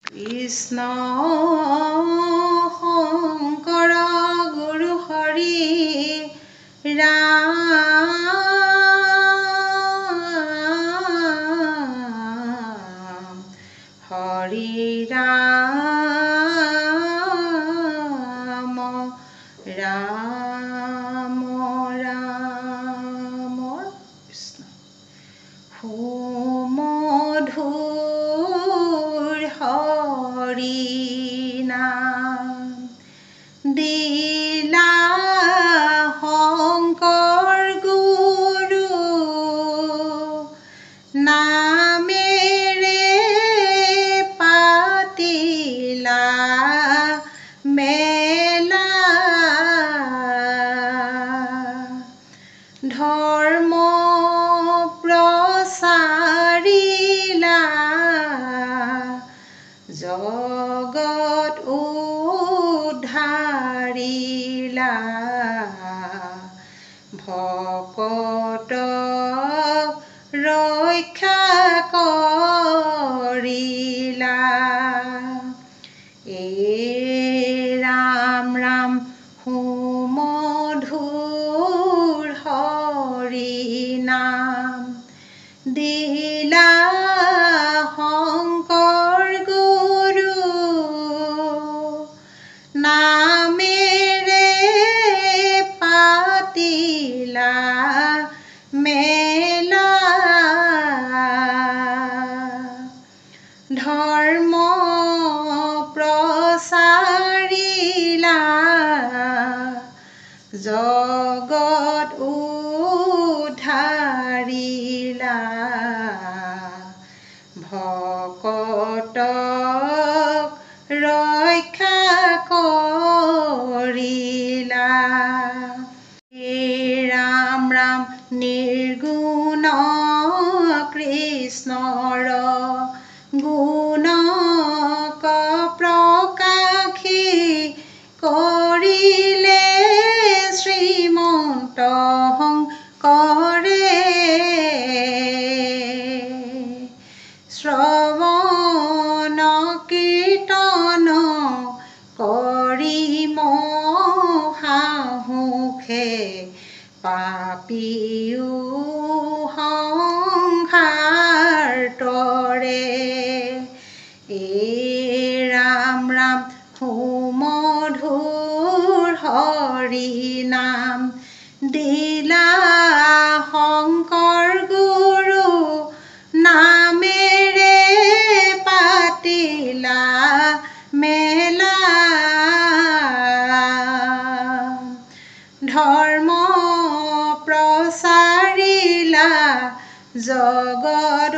কৃষ্ণ শংকৰ গুৰু হৰি ৰাম হৰি ৰাম ৰাম ৰাম কৃষ্ণ সুমধুৰ হৰি নাম দিলা শংকৰ গুৰু নামেৰে পাতিলা মেলা ধৰ্ম প্ৰচাৰিলা জগত উদ্ধাৰিলা ভকত ৰক্ষা কৰিলা ৰাম ৰাম সুমধুৰ হৰি নাম দিলা শংকৰ গুৰু নামেৰে পাতিলা মেলা ধৰ্ম প্ৰচাৰিলা জগত উদ্ধাৰিলা ভকত ৰক্ষা কৰিলা ৰাম ৰাম নিৰ্গুণ কৃষ্ণৰ গুণক প্ৰকাশী কৰিলে শ্ৰীমন্ত শংকৰে শ্ৰৱণ কীৰ্তন কৰি মহাসুখে পাপিও সংসাৰ তৰে ৰাম ৰাম সুমধুৰ হৰি নাম দিলা শংকৰ গুৰু নামেৰে পাতিলা মেলা ধৰ্ম প্ৰচাৰিলা জগত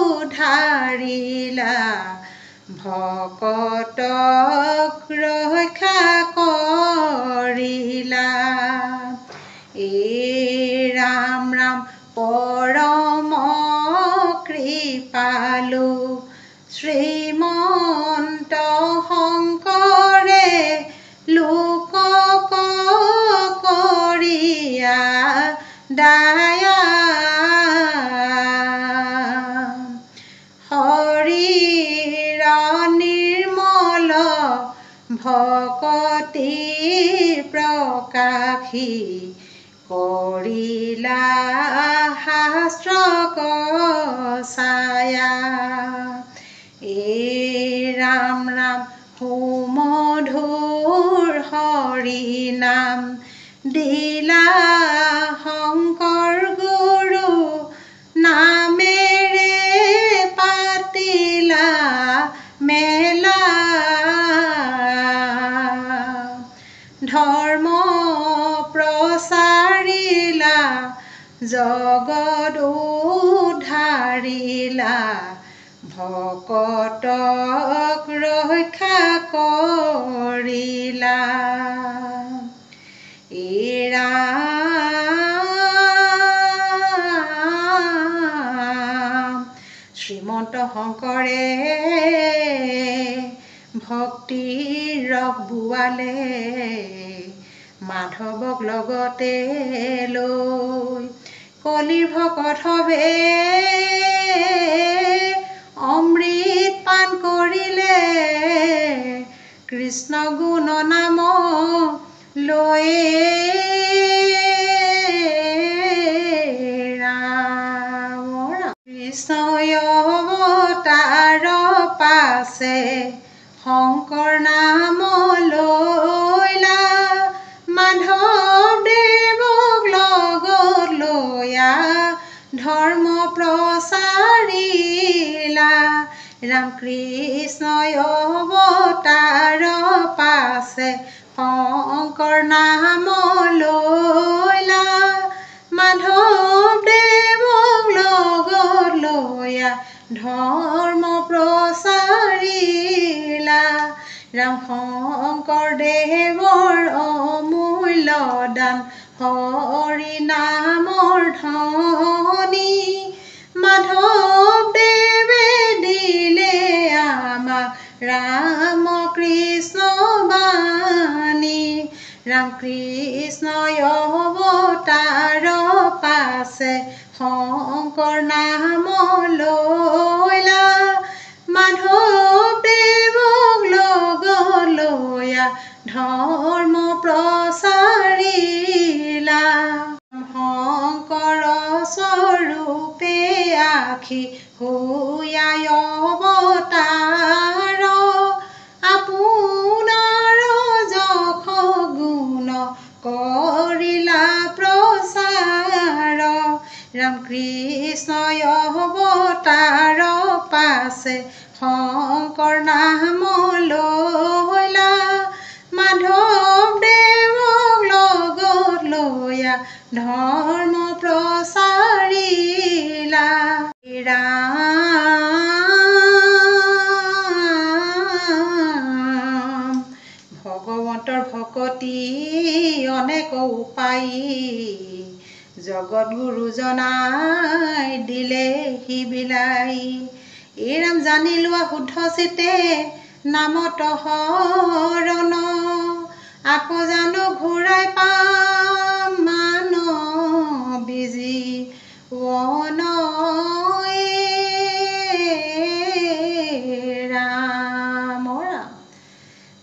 উদ্ধাৰিলা ভকতক ৰক্ষা কৰিলা ৰাম ৰাম পৰম কৃপালু শ্ৰীমন্ত শংকৰে লোকক কৰিয়া দায়া শৰীৰ নিৰ্মল ভকতি প্ৰকাশী কৰিলা শাস্ত্ৰক ছায়া ৰাম ৰাম সুমধুৰ হৰি নাম দিলা শংকৰ গুৰু নামেৰে পাতিলা মেলা ধৰ্ম প্ৰচাৰিলা জগত উদ্ধাৰিলা ভকতক ৰক্ষা কৰিলা ৰাম শ্ৰীমন্ত শংকৰে ভক্তিৰ ৰস বোৱালে মাধৱক লগতে লৈ কলিৰ ভকত হবে অমৃত পান কৰিলে কৃষ্ণ গুণ নাম লয়ে কৃষ্ণয় অৱতাৰ পাছে শংকৰ নাম লৈলা মাধৱ দেৱক লগত লৈয়া ধৰ্ম প্ৰচাৰিলা ৰাম কৃষ্ণয় অৱতাৰ পাছে শংকৰ নাম লৈলা মাধৱ দেৱক লগত লৈয়া ধৰ্ম প্ৰচাৰিলা ৰাম শংকৰ দেৱৰ অমূল্য দান হৰি নামৰ ধনী মাধৱ দেৱে দিলে আমাক ৰাম কৃষ্ণ বাণী ৰাম কৃষ্ণয় অৱতাৰ পাছে শংকৰ নাম লৈলা মাধৱ দেৱক লগত লৈয়া ধৰ্ম প্ৰচাৰিলা শংকৰ স্বৰূপে আখি হুয়াই অৱতাৰ আপোনাৰ যশ গুণ কৰিলা প্ৰচাৰ ৰাম কৃষ্ণয় অৱতাৰ পাছে শংকৰ নাম লৈলা মাধৱ দেৱক লগত লৈয়া ধৰ্ম প্ৰচাৰিলা ৰাম ভগৱন্তৰ ভকতি অনেক উপায় জগত গুৰু জনাই দিলে সিবিলাই এই ৰাম জানি লোৱা শুদ্ধ চিতে নামত শৰণ আকৌ জানো ঘূৰাই পাম মান বিজি ৱন ৰাম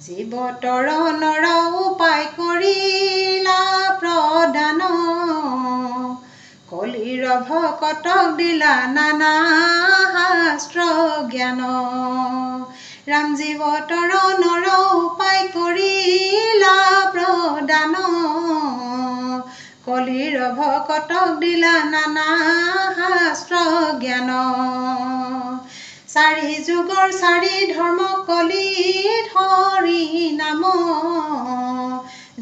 জীৱ তৰণৰ উপায় কৰিলা প্ৰদান কলিৰ ভকতক দিলা নানা শাস্ত্ৰ জ্ঞান ৰাম জীৱ তৰণৰ উপায় কৰিলা প্ৰদান কলিৰ ভকতক দিলা নানা শাস্ত্ৰ জ্ঞান চাৰি যুগৰ চাৰি ধৰ্ম কলি হৰি নাম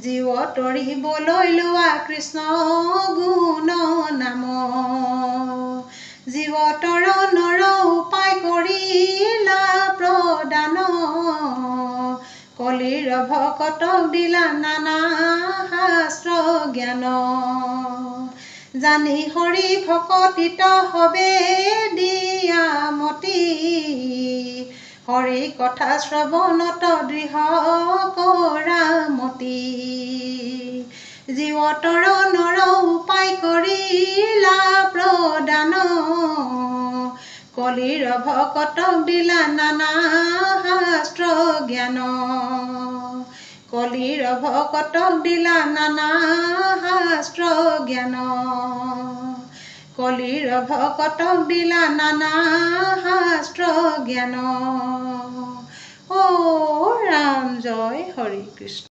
জীৱ তৰিবলৈ লোৱা কৃষ্ণ গুণ নাম জীৱ তৰণৰ উপায় কৰিলা প্ৰদান কলিৰ ভকতক দিলা নানা শাস্ত্ৰ জ্ঞান জানি হৰি ভকতিত হবে দিয়া মতি হৰি কথা শ্ৰৱণত দৃঢ় কৰা মতি জীৱ তৰণৰ উপায় কৰিলা প্ৰদান কলিৰ ভকতক দিলা নানা শাস্ত্ৰ জ্ঞান কলিৰ ভকতক দিলা নানা শাস্ত্ৰ জ্ঞান কলিৰ ভকতক দিলা নানা শাস্ত্ৰ জ্ঞান। ও ৰাম জয় হৰি কৃষ্ণ।